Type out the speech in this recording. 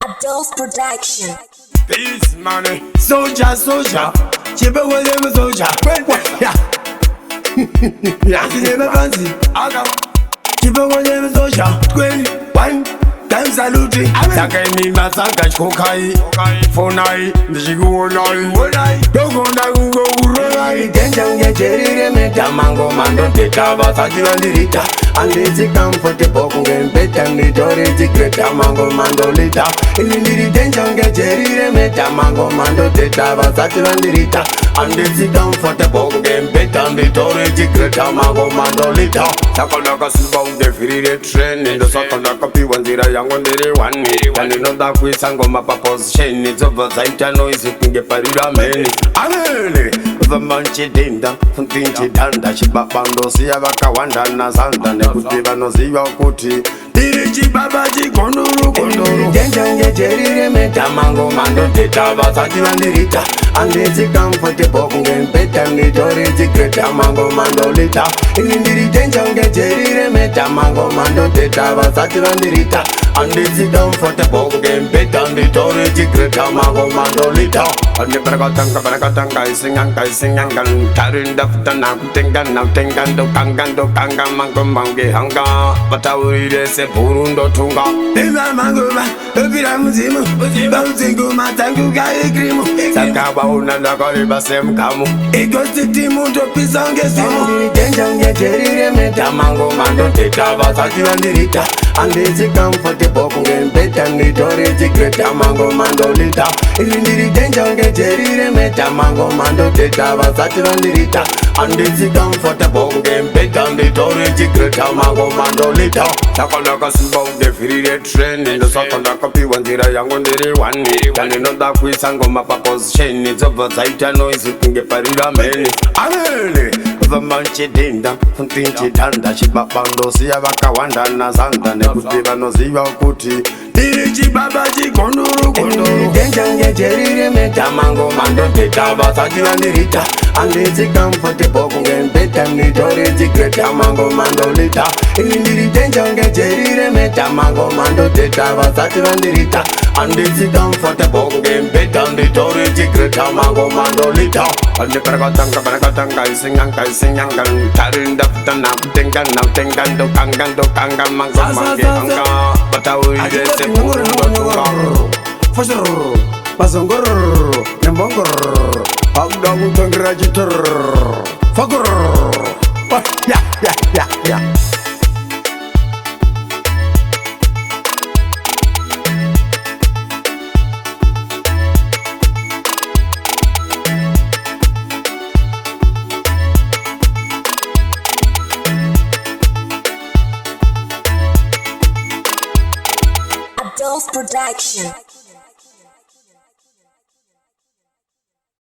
Adult Production. Beezman, soldier, Chipoko them soldier. Yeah, you never fancy. Chipoko them soldier. 21 time salute. Sakai mi masaka chokai. Fonai, Nishiguonai. Dogona Ugo Urai. Tenjang Jerry Meta Mango Mando Tava Sajivandirita. And it's a comfortable and better and the great mango mandolita. In NdiriDanger, Jerry Meta Mango Mando Tava Sajivandirita. And it's a comfortable and better and the great mango mandolita. Sakalaka Subong, the free train in the Sakalaka P1 Yangu NdiriDanger. And you know that we sang on my papa's chain. It's over Zaita noise, you can get Parida Many. Amen. The Manchi Dinda, Funtinchi Danda, Shibapando, Siavaka Wanda, Nazanda, Nekutiva Noziva Kuti, Dirichi Babaji, Konduru, NdiriDanger, Jerry Meta Mango Mando Tava Sajivandirita, and it's a comfortable and better and the great mango mandolita. In NdiriDanger, Jerry Meta Mango Mando Tava Sajivandirita, and it's a comfortable and better and the great mango mandolita. And the Barakatanga is singing. Tarin da futana kutengan na tengan do kangan mango mange hanga batauri de se burundo tunga ema mango ba ebira muzimu bauzingu matangu ga ekrimu sakawa una na kali basem kamu egosti mundo pisange simu NdiriDanger Jerry Meta Mango Mando Tava Sajivandirita. And it's a comfortable and better and the great mango mandolita. In NdiriDanger Jerry Meta Mango Mando Tava Sajivandirita. And it's a comfortable and better and the great mango mandolita. Sakalaka Subong, the free train in the Sakalaka P1 Yangu NdiriDanger. And you know that we sang on my papa's chain. It's over Zaita noise, you can get Parida Many. Amen. The Manchi Dinda, Funtinchi Danda, Shibapando, Siavaka Wanda, Nazanda, Nekutiva Noziva Kuti, Dirichi Babaji, Konduru, NdiriDanger, Jerry Meta Mango Mando Tava Sajivandirita. And it's a comfortable and better and the great mango mandolita. In NdiriDanger, Jerry Meta Mango Mando Tava Sajivandirita. And it's a comfortable and better and the great mango mandolita. And the Barakatanga is singing. Tarin da futana kutengan na tengan do kangan mango mange hanga batauri de se burundo tunga Fasher Bazongor Nembongor Agdagu Tangrajitor Fagor Yeah. Adult Production.